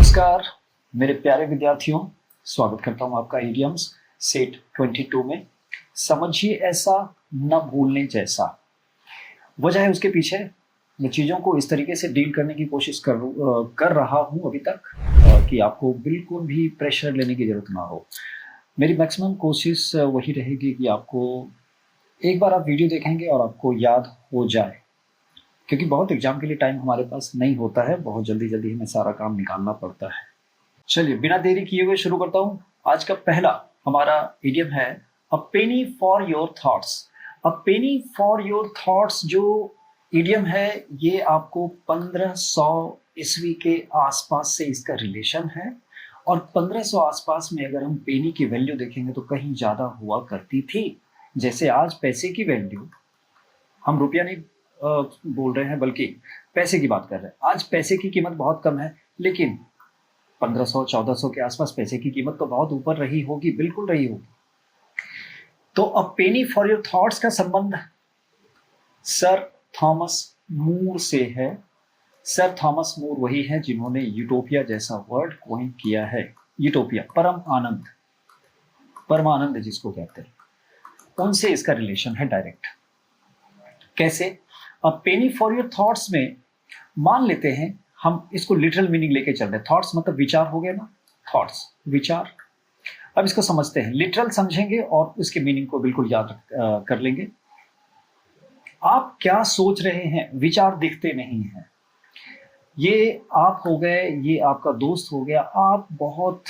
नमस्कार मेरे प्यारे विद्यार्थियों, स्वागत करता हूं आपका ईडियम्स सेट 22 में। समझिए ऐसा न भूलने जैसा। वजह है उसके पीछे मैं चीज़ों को इस तरीके से डील करने की कोशिश कर रहा हूं अभी तक कि आपको बिल्कुल भी प्रेशर लेने की ज़रूरत ना हो। मेरी मैक्सिमम कोशिश वही रहेगी कि आपको एक बार आप वीडियो देखेंगे और आपको याद हो जाए, क्योंकि बहुत एग्जाम के लिए टाइम हमारे पास नहीं होता है, बहुत जल्दी जल्दी हमें सारा काम निकालना पड़ता है। चलिए बिना देरी किए हुए शुरू करता हूँ। आज का पहला हमारा इडियम है a penny for your thoughts. A penny for your thoughts जो इडियम है ये आपको 1500 ईस्वी के आसपास से इसका रिलेशन है। और 1500 आसपास में अगर हम पेनी की वैल्यू देखेंगे तो कहीं ज़्यादा हुआ करती थी। जैसे आज पैसे की वैल्यू, हम रुपया नहीं बोल रहे हैं बल्कि पैसे की बात कर रहे हैं। आज पैसे की कीमत बहुत कम है, लेकिन 1500-1400 के आसपास पैसे की कीमत तो बहुत ऊपर रही होगी, बिल्कुल रही होगी। तो अ पेनी फॉर योर थॉट्स का संबंध सर थॉमस मूर से है। सर थॉमस मूर वही है जिन्होंने यूटोपिया जैसा वर्ड कॉइन किया है। यूटोपिया, परम आनंद, परमानंद जिसको कहते हैं, उनसे इसका रिलेशन है डायरेक्ट। कैसे? अ पेनी फॉर योर थॉट्स में मान लेते हैं, हम इसको लिटरल मीनिंग लेके चल रहे हैं। थॉट्स मतलब विचार हो गया ना, थॉट्स विचार। अब इसको समझते हैं, लिटरल समझेंगे और उसके मीनिंग को बिल्कुल याद कर लेंगे। आप क्या सोच रहे हैं, विचार दिखते नहीं हैं। ये आप हो गए, ये आपका दोस्त हो गया, आप बहुत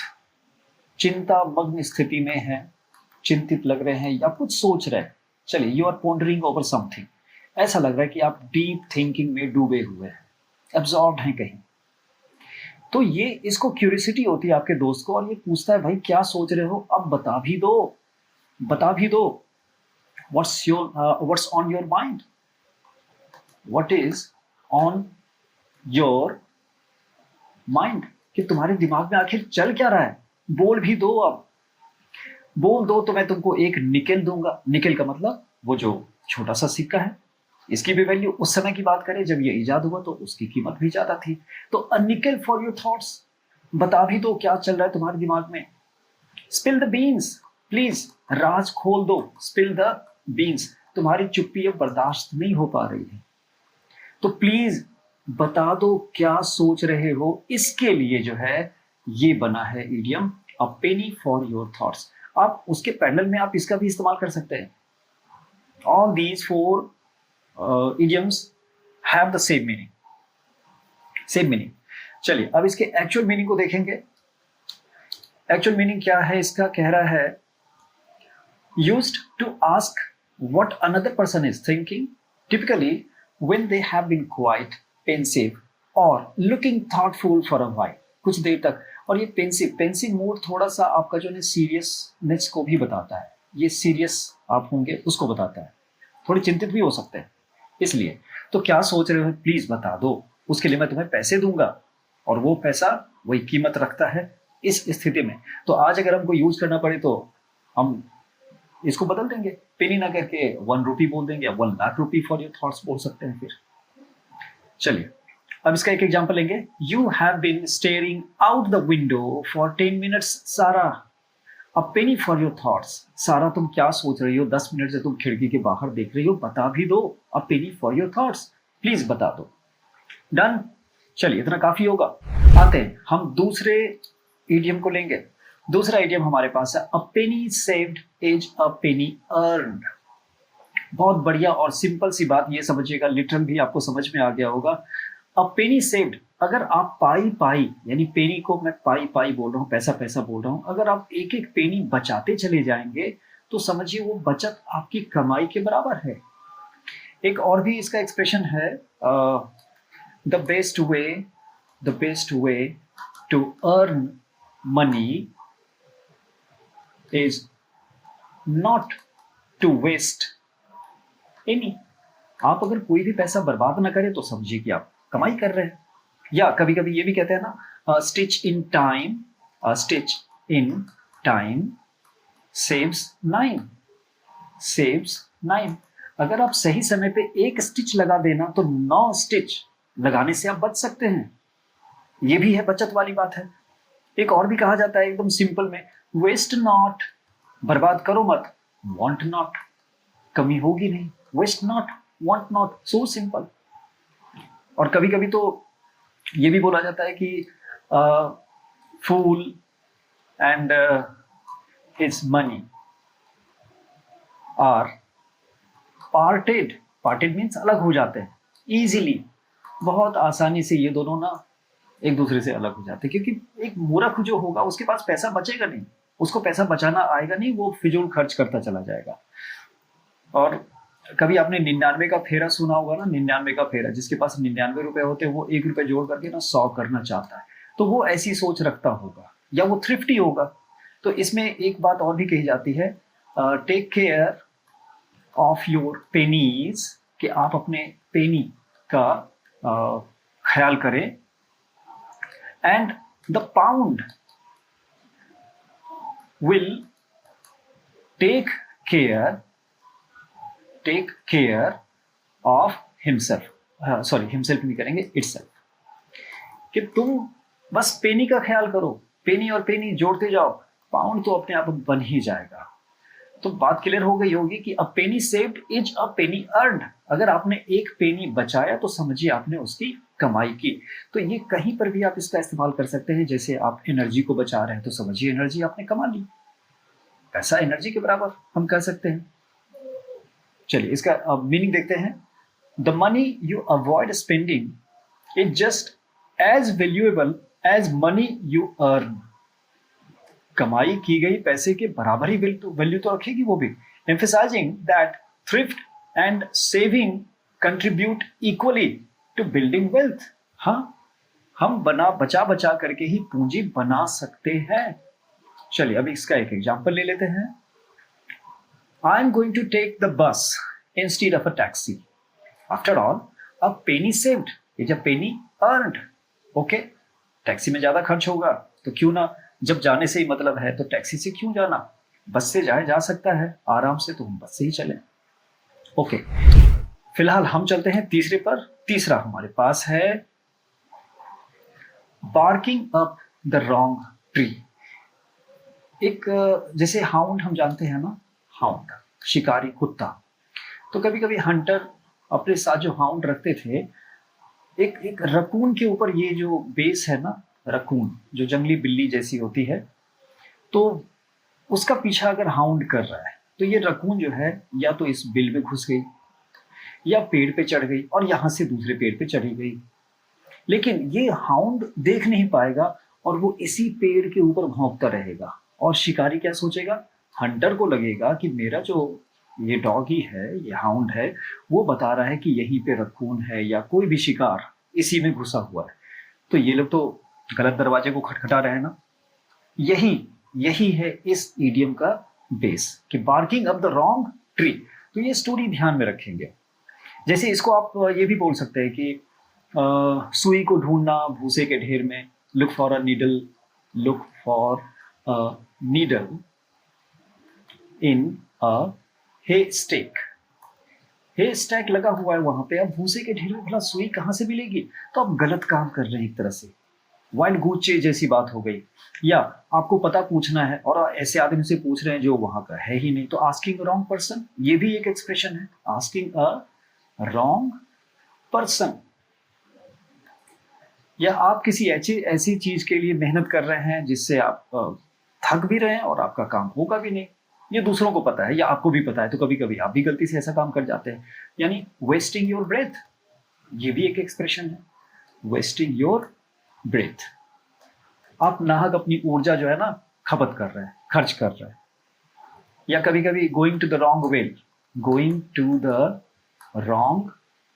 चिंता मग्न स्थिति में हैं, चिंतित लग रहे हैं या कुछ सोच रहे हैं। चलिए, you are pondering over something. ऐसा लग रहा है कि आप डीप थिंकिंग में डूबे हुए हैं, एब्जॉर्ब हैं कहीं। तो ये इसको क्यूरियोसिटी होती है आपके दोस्त को, और ये पूछता है भाई क्या सोच रहे हो, अब बता भी दो, बता भी दो। What's on your mind, what is on your mind, कि तुम्हारे दिमाग में आखिर चल क्या रहा है, बोल भी दो। अब बोल दो तो मैं तुमको एक निकेल दूंगा। निकेल का मतलब वो जो छोटा सा सिक्का है, इसकी भी वैल्यू उस समय की बात करें जब ये इजाद हुआ तो उसकी कीमत भी ज्यादा थी। तो अ निकेल फॉर योर थॉट्स, बता भी दो क्या चल रहा है तुम्हारे दिमाग में। स्पिल द बीन्स, प्लीज राज खोल दो। स्पिल द बीन्स, तुम्हारी चुप्पी अब बर्दाश्त नहीं हो पा रही है, तो प्लीज बता दो क्या सोच रहे हो। इसके लिए जो है ये बना है idiom a penny for your thoughts. आप उसके पैरेलल में आप इसका भी इस्तेमाल कर सकते हैं। All these four idioms have the same meaning, same meaning। चलिए अब इसके एक्चुअल मीनिंग को देखेंगे। एक्चुअल मीनिंग क्या है इसका? कह रहा है used to ask what another person is thinking, typically when they have been quiet, pensive or looking thoughtful for a while, कुछ देर तक। और ये पेंसिव मूड थोड़ा सा आपका जो है सीरियसनेस को भी बताता है। ये सीरियस आप होंगे उसको बताता है, थोड़ी चिंतित भी हो सकते हैं। इसलिए तो क्या सोच रहे हो प्लीज बता दो, उसके लिए मैं तुम्हें पैसे दूंगा, और वो पैसा वही कीमत रखता है इस स्थिति में। तो आज अगर हमको यूज करना पड़े तो हम इसको बदल देंगे, पेनी ना करके 1 रुपी बोल देंगे, या 1 lakh rupee for your thoughts बोल सकते हैं फिर। चलिए अब इसका एक एग्जांपल लेंगे। You have been staring out the window for 10 minutes Sara, a penny for your thoughts. Sara तुम क्या सोच रही हो, 10 मिनट से तुम खिड़की के बाहर देख रही हो, बता भी दो। A penny for your thoughts, please बता दो। डन। चलिए इतना काफी होगा। आते हैं हम दूसरे इडियम को लेंगे। दूसरा इडियम हमारे पास है a penny saved is a penny earned. बहुत बढ़िया और सिंपल सी बात, ये समझिएगा, लिटरल भी आपको समझ में आ गया होगा। अ पेनी सेव्ड, अगर आप पाई पाई, यानी पेनी को मैं पाई पाई बोल रहा हूँ, पैसा पैसा बोल रहा हूँ, अगर आप एक एक पेनी बचाते चले जाएंगे तो समझिए वो बचत आपकी कमाई के बराबर है। एक और भी इसका एक्सप्रेशन है, the best way to earn money is not to waste any. आप अगर कोई भी पैसा बर्बाद ना करें तो समझिए कि आप कमाई कर रहे हैं। या कभी कभी ये भी कहते हैं ना, स्टिच इन टाइम सेव्स 9। अगर आप सही समय पे एक स्टिच लगा देना तो 9 स्टिच लगाने से आप बच सकते हैं। ये भी है बचत वाली बात है। एक और भी कहा जाता है एकदम सिंपल में, वेस्ट नॉट, बर्बाद करो मत, वांट नॉट, कमी होगी नहीं, waste not, want not, so simple. और कभी कभी तो ये भी बोला जाता है कि fool and his money are parted, parted means अलग हो जाते हैं इजीली, बहुत आसानी से ये दोनों ना एक दूसरे से अलग हो जाते हैं, क्योंकि एक मूर्ख जो होगा उसके पास पैसा बचेगा नहीं, उसको पैसा बचाना आएगा नहीं, वो फिजूल खर्च करता चला जाएगा। और कभी आपने 99 का फेरा सुना होगा ना, 99 का फेरा, जिसके पास 99 रुपए होते हैं वो 1 रुपए जोड़ करके ना 100 करना चाहता है, तो वो ऐसी सोच रखता होगा या वो थ्रिफ्टी होगा। तो इसमें एक बात और भी कही जाती है, take care of your pennies, कि आप अपने पेनी का ख्याल करें, and the pound will take care of himself, sorry himself नहीं करेंगे, इटसेल्फ, कि तुम बस पेनी का ख्याल करो, पेनी और पेनी जोड़ते जाओ, पाउंड तो अपने आप बन ही जाएगा। तो बात क्लियर हो गई होगी कि a penny saved is a penny earned, अगर आपने एक पेनी बचाया तो समझिए आपने उसकी कमाई की। तो ये कहीं पर भी आप इसका इस्तेमाल कर सकते हैं, जैसे आप एनर्जी को बचा रहे हैं तो समझिए एनर्जी आपने कमा ली, पैसा एनर्जी के बराबर हम कह सकते हैं। चलिए इसका मीनिंग देखते हैं। The money you avoid spending is just as valuable as money you earn, कमाई की गई पैसे के बराबर ही वैल्यू तो रखेगी वो भी। Emphasising that thrift and saving contribute equally to building wealth. हाँ, हम बचा बचा करके ही पूंजी बना सकते हैं। चलिए अभी इसका एक एग्जांपल ले लेते हैं। I am going to take the bus instead of a taxi, after all a penny saved is a penny earned. Okay, taxi में ज्यादा खर्च होगा तो क्यों ना, जब जाने से ही मतलब है तो टैक्सी से क्यों जाना, बस से जा सकता है आराम से, तो हम बस से ही चलें। ओके, फिलहाल हम चलते हैं तीसरे पर। तीसरा हमारे पास है barking up the wrong tree. एक जैसे हाउंड हम जानते हैं ना, हाउंड शिकारी कुत्ता, तो कभी कभी हंटर अपने साथ जो हाउंड रखते थे, एक रकून के ऊपर, ये जो बेस है ना, रकून जो जंगली बिल्ली जैसी होती है, तो उसका पीछा अगर हाउंड कर रहा है तो ये रकून जो है या तो इस बिल में घुस गई या पेड़ पे चढ़ गई और यहां से दूसरे पेड़ पे चढ़ी गई, लेकिन ये हाउंड देख नहीं पाएगा और वो इसी पेड़ के ऊपर भौंकता रहेगा। और शिकारी क्या सोचेगा, हंटर को लगेगा कि मेरा जो ये डॉगी है, ये हाउंड है, वो बता रहा है कि यहीं पे रकून है या कोई भी शिकार इसी में घुसा हुआ है, तो ये लोग तो गलत दरवाजे को खटखटा रहे हैं ना। यही है इस ईडियम का बेस, कि barking up the wrong tree. तो ये स्टोरी ध्यान में रखेंगे। जैसे इसको आप ये भी बोल सकते हैं कि सुई को ढूंढना भूसे के ढेर में, look for a needle, look for a needle in a haystack. Haystack लगा हुआ है वहां पे, अब भूसे के ढेर में भला सुई कहां से मिलेगी, तो आप गलत काम कर रहे हैं एक तरह से, वाइल्ड गूचे जैसी बात हो गई। या आपको पता पूछना है और ऐसे आदमी से पूछ रहे हैं जो वहां का है ही नहीं, तो आस्किंग रॉन्ग पर्सन, ये भी एक एक्सप्रेशन है, आस्किंग अ रॉन्ग पर्सन। या आप किसी ऐसी चीज के लिए मेहनत कर रहे हैं जिससे आप थक भी रहे हैं और आपका काम होगा भी नहीं, ये दूसरों को पता है या आपको भी पता है, तो कभी कभी आप भी गलती से ऐसा काम कर जाते हैं, यानी वेस्टिंग योर ब्रेथ, ये भी एक एक्सप्रेशन है, वेस्टिंग योर ब्रेथ। आप नाहक अपनी ऊर्जा जो है ना खपत कर रहे हैं, खर्च कर रहे हैं। या कभी कभी going to the wrong well, going to the wrong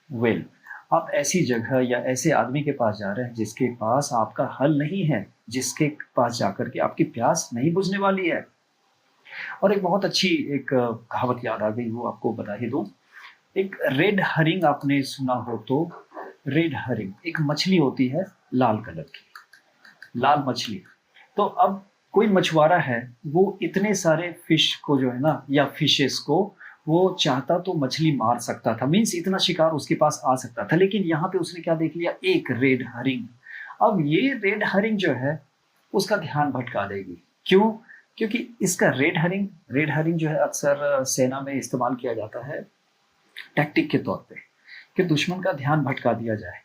well, आप ऐसी जगह या ऐसे आदमी के पास जा रहे हैं जिसके पास आपका हल नहीं है, जिसके पास जाकर के आपकी प्यास नहीं बुझने वाली है। और एक बहुत अच्छी एक कहावत याद आ गई, वो आपको बता ही दूं। एक रेड हरिंग आपने सुना हो तो, रेड हरिंग एक मछली होती है लाल कलर की, लाल मछली। तो अब कोई मछुआरा है, वो इतने सारे फिश को जो है ना, या फिशेस को, वो चाहता तो मछली मार सकता था, मीन्स इतना शिकार उसके पास आ सकता था, लेकिन यहाँ पे उसने क्या देख लिया, एक रेड हरिंग। अब ये रेड हरिंग जो है उसका ध्यान भटका देगी। क्यों? क्योंकि इसका रेड हरिंग जो है अक्सर सेना में इस्तेमाल किया जाता है टैक्टिक के तौर पे कि दुश्मन का ध्यान भटका दिया जाए,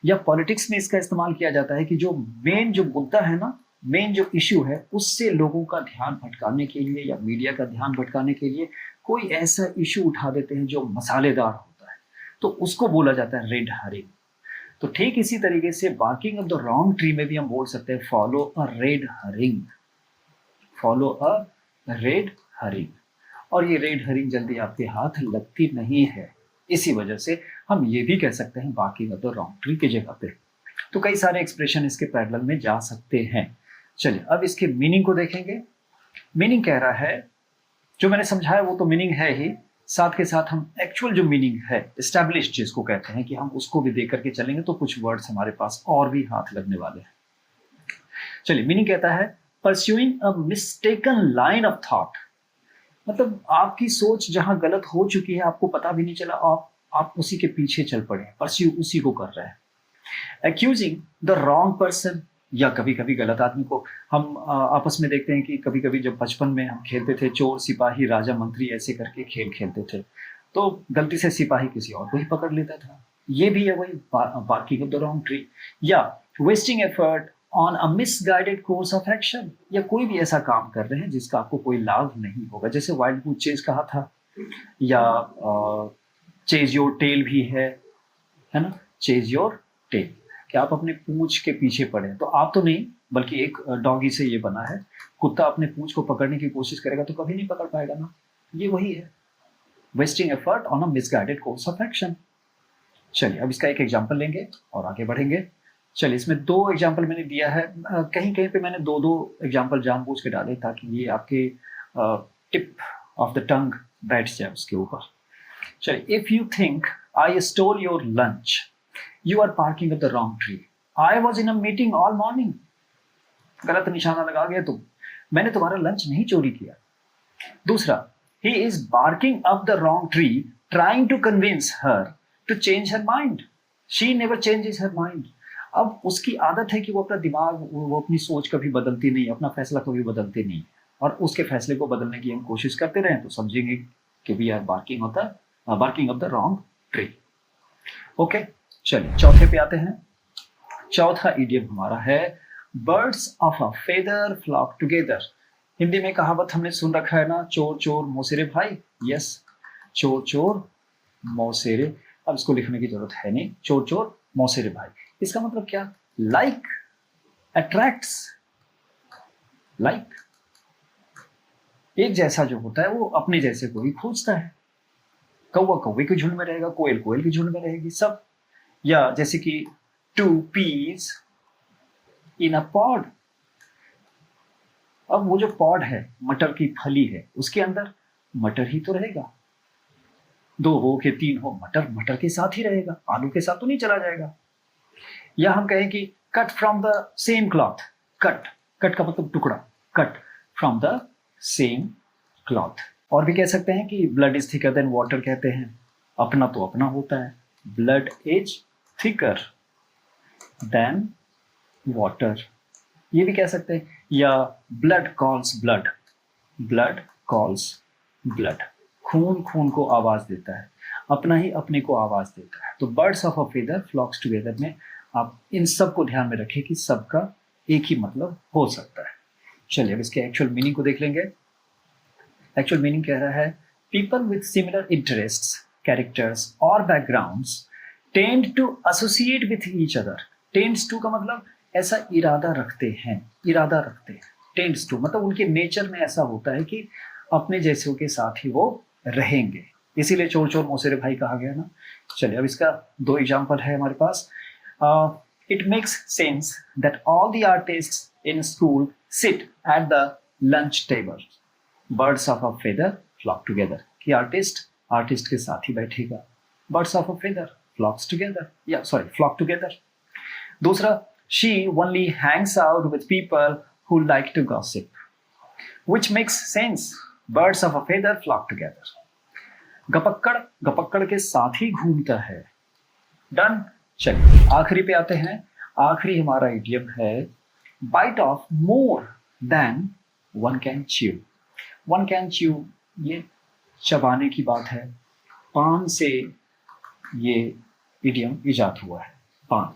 या पॉलिटिक्स में इसका इस्तेमाल किया जाता है कि जो मेन जो मुद्दा है ना, मेन जो इश्यू है उससे लोगों का ध्यान भटकाने के लिए या मीडिया का ध्यान भटकाने के लिए कोई ऐसा इश्यू उठा देते हैं जो मसालेदार होता है, तो उसको बोला जाता है रेड हरिंग। तो ठीक इसी तरीके से barking of the wrong tree में भी हम बोल सकते हैं follow a red hurrying, follow a red hurrying. और ये रेड हरिंग जल्दी आपके हाथ लगती नहीं है, इसी वजह से हम ये भी कह सकते हैं barking of the wrong tree की जगह पे। तो कई सारे एक्सप्रेशन इसके पैरेलल में जा सकते हैं। चलिए अब इसके मीनिंग को देखेंगे। मीनिंग कह रहा है, जो मैंने समझाया वो तो मीनिंग है ही, साथ के साथ हम एक्चुअल जो मीनिंग है एस्टैब्लिश्ड जिसको कहते हैं कि हम उसको भी देख करके चलेंगे तो कुछ वर्ड्स हमारे पास और भी हाथ लगने वाले हैं। चलिए मीनिंग कहता है pursuing a mistaken line of thought, मतलब आपकी सोच जहां गलत हो चुकी है आपको पता भी नहीं चला, आप उसी के पीछे चल पड़े, परस्यू उसी को कर रहे हैं। एक्यूजिंग द रॉन्ग पर्सन, या कभी कभी गलत आदमी को हम आपस में देखते हैं कि कभी कभी जब बचपन में हम खेलते थे चोर सिपाही राजा मंत्री ऐसे करके खेल खेलते थे, तो गलती से सिपाही किसी और को ही पकड़ लेता था, ये भी है वही barking of the wrong tree. या wasting effort on a misguided course of action, या कोई भी ऐसा काम कर रहे हैं जिसका आपको कोई लाभ नहीं होगा, जैसे वाइल्ड गूस चेज कहा था, या चेज योर टेल भी है ना, चेज योर टेल, कि आप अपने पूंछ के पीछे पड़े, तो आप तो नहीं बल्कि एक डॉगी से ये बना है, कुत्ता अपने पूंछ को पकड़ने की कोशिश करेगा तो कभी नहीं पकड़ पाएगा ना, ये वही है wasting effort on a misguided course of action. चलिए अब इसका एक एग्जांपल लेंगे और आगे बढ़ेंगे। चलिए इसमें 2 एग्जांपल मैंने दिया है, कहीं कहीं पे मैंने 2-2 एग्जांपल जानबूझ के डाले ताकि ये आपके टिप ऑफ द टंग बैठ जाए उसके ऊपर। चलिए, if you think I stole your lunch, you are barking off the wrong tree, I was in a meeting all morning, गलत निशाना लगा गया तुम, मैंने तुम्हारा लंच नहीं चोरी किया। दूसरा, he is barking up the wrong tree trying to convince her to change her mind, she never changes her mind। अब उसकी आदत है कि वो अपना दिमाग, वो अपनी सोच कभी बदलती नहीं, अपना फैसला कभी बदलती नहीं, और उसके फैसले को बदलने की हम कोशिश करते रहें तो समझेंगे कि we are barking of the wrong tree. Okay, चलिए चौथे पे आते हैं। चौथा इडियम हमारा है birds of a feather flock together. Hindi में कहावत हमने सुन रखा है ना, चोर चोर मौसेरे भाई। यस, चोर चोर मौसेरे, अब इसको लिखने की जरूरत है नहीं, चोर चोर मौसेरे भाई। इसका मतलब क्या? लाइक अट्रैक्ट्स, लाइक एक जैसा जो होता है वो अपने जैसे को ही खोजता है। कौवा कौवे के झुंड में रहेगा, कोयल कोयल के झुंड में रहेगी, सब। या जैसे कि 2 peas in a pod, अब वो जो पॉड है, मटर की फली है, उसके अंदर मटर ही तो रहेगा, 2 हो के 3 हो, मटर मटर के साथ ही रहेगा, आलू के साथ तो नहीं चला जाएगा। या हम कहें कि cut from the same cloth, cut cut का मतलब टुकड़ा, cut from the same cloth. और भी कह सकते हैं कि blood is thicker than water, कहते हैं अपना तो अपना होता है, blood is thicker than water, ये भी कह सकते हैं। या blood calls blood, blood calls blood, खून खून को आवाज देता है, अपना ही अपने को आवाज देता है। तो birds of a feather flocks together में आप इन सब को ध्यान में रखें कि सबका एक ही मतलब हो सकता है। चलिए अब इसके एक्चुअल मीनिंग को देख लेंगे। एक्चुअल मीनिंग कह रहा है people with similar interests, characters और backgrounds tend to associate with each other. Tends to का मतलब ऐसा इरादा रखते हैं, इरादा रखते हैं। टेंड्स टू मतलब उनके नेचर में ऐसा होता है कि अपने जैसों के साथ ही वो रहेंगे, इसीलिए चोर चोर मौसेरे भाई कहा गया ना। चलिए अब इसका 2 एग्जाम्पल है हमारे पास। It makes sense that all the artists in school sit at the lunch table, birds of a feather flock together, कि आर्टिस्ट के साथ ही बैठेगा, birds of a feather flocks together, या सॉरी फ्लॉक टुगेदर। दूसरा, she only hangs out with people who like to gossip, which makes sense, birds of a feather flock together। गपक्कड़ गपक्कड़ के साथ ही घूमता है, डन। चलिए आखिरी पे आते हैं, आखिरी हमारा इडियम है bite off more than one can chew. One can chew, ये चबाने की बात है। पान से ये इडियम इजाद हुआ है। पान,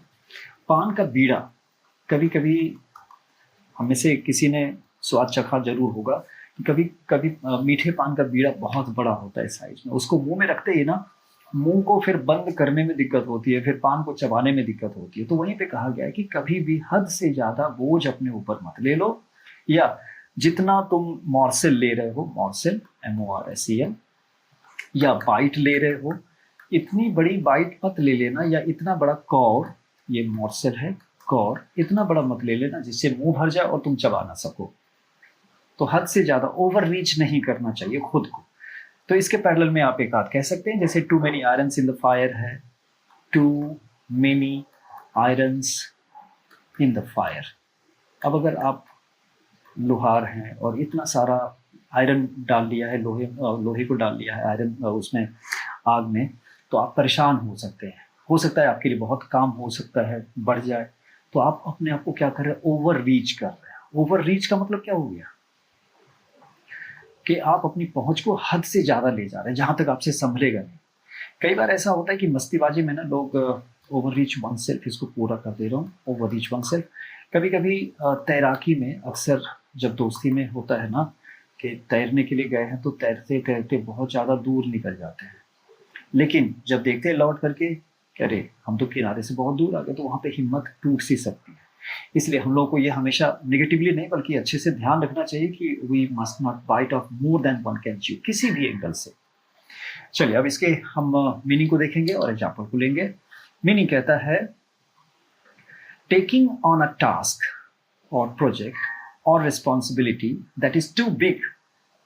पान का बीड़ा। कभी कभी हम में से किसी ने स्वाद चखा जरूर होगा कि कभी कभी मीठे पान का बीड़ा बहुत बड़ा होता है साइज में, उसको मुंह में रखते ही ना मुंह को फिर बंद करने में दिक्कत होती है, फिर पान को चबाने में दिक्कत होती है। तो वहीं पे कहा गया है कि कभी भी हद से ज्यादा बोझ अपने ऊपर मत ले लो, या जितना तुम मॉर्सेल ले रहे हो, मॉर्सेल MORSEL, या बाइट ले रहे हो, इतनी बड़ी बाइट मत ले लेना, या इतना बड़ा कौर, ये मॉर्सेल है कौर, इतना बड़ा मत ले लेना जिससे मुंह भर जाए और तुम चबा ना सको। तो हद से ज्यादा ओवर रीच नहीं करना चाहिए खुद को। तो इसके पैरेलल में आप एक बात कह सकते हैं, जैसे too many irons in the fire है, too many irons in the fire. अब अगर आप लोहार हैं और इतना सारा आयरन डाल लिया है, लोहे को डाल लिया है आयरन उसमें, आग में, तो आप परेशान हो सकते हैं। हो सकता है आपके लिए बहुत काम हो सकता है बढ़ जाए, तो आप अपने आप को क्या कर रहे हैं, ओवर रीच कर रहे हैं। ओवर रीच का मतलब क्या हो गया कि आप अपनी पहुंच को हद से ज्यादा ले जा रहे हैं, जहां तक आपसे संभलेगा नहीं। कई बार ऐसा होता है कि मस्तीबाजी में ना लोग ओवर रीच वन सेल्फ, इसको पूरा कर दे रहा हूँ, ओवर रीच वन सेल्फ। कभी कभी तैराकी में अक्सर जब दोस्ती में होता है ना कि तैरने के लिए गए हैं, तो तैरते तैरते बहुत ज़्यादा दूर निकल जाते हैं, लेकिन जब देखते हैं लौट करके कि अरे हम तो किनारे से बहुत दूर आ गए, तो वहाँ पे हिम्मत टूट सी सकती है। इसलिए हम लोग को ये हमेशा नेगेटिवली नहीं बल्कि अच्छे से ध्यान रखना चाहिए कि we must not bite off more than one can chew, किसी भी एंगल से। चलिए अब इसके हम मीनिंग को देखेंगे और एग्जाम्पल को लेंगे। मीनिंग कहता है टेकिंग ऑन अ टास्क और प्रोजेक्ट और responsibility that is too big,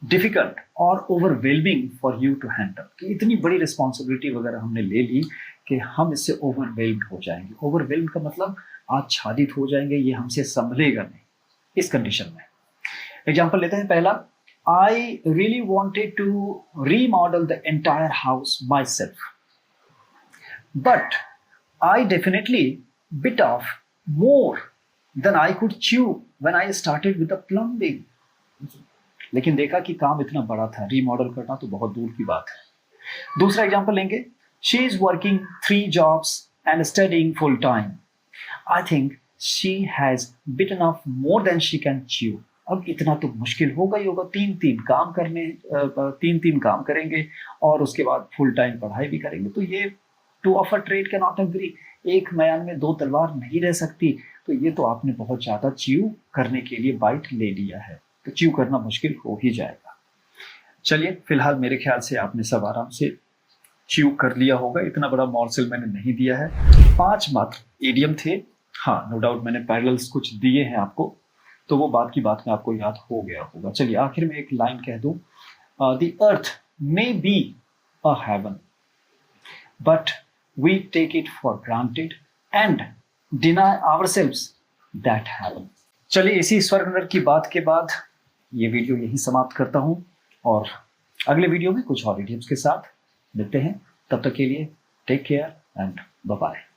difficult और overwhelming for you to handle, कि इतनी बड़ी रिस्पॉन्सिबिलिटी वगैरह हमने ले ली कि हम इससे ओवरवेल्म्ड हो जाएंगे। ओवरवेल्म्ड का मतलब आच्छादित हो जाएंगे, ये हमसे संभलेगा नहीं इस कंडीशन में। एग्जाम्पल लेते हैं पहला, I really wanted to remodel the entire house myself, but I definitely bit off more than I could chew when I started with the plumbing. लेकिन देखा कि काम इतना बड़ा था, रीमॉडल करना तो बहुत दूर की बात है। दूसरा एग्जाम्पल लेंगे, she is working 3 jobs and studying full time, I think she has bitten off more than she can chew. अब इतना तो मुश्किल होगा ही होगा, 3-3 काम करने, 3-3 काम करेंगे और उसके बाद फुल टाइम पढ़ाई भी करेंगे, तो ये two of a trade can not agree, एक म्यान में 2 तलवार नहीं रह सकती। तो ये तो आपने बहुत ज्यादा च्यू करने के लिए बाइट ले लिया है, तो च्यू करना मुश्किल हो ही जाएगा। चलिए फिलहाल मेरे ख्याल से आपने सब आराम से च्यू कर लिया होगा, इतना बड़ा मॉर्सेल मैंने नहीं दिया है, 5 मात्र ईडियम थे। हाँ नो डाउट मैंने पैरेलल्स कुछ दिए हैं आपको, तो वो बात की बात में आपको याद हो गया होगा। चलिए आखिर में एक लाइन कह दूं, the earth may be a heaven but we take it for granted and deny ourselves that heaven. चलिए इसी स्वर्ग नरक की बात के बाद ये वीडियो यहीं समाप्त करता हूं, और अगले वीडियो में कुछ और इडियम्स के साथ मिलते हैं। तब तक के लिए take care and bye bye.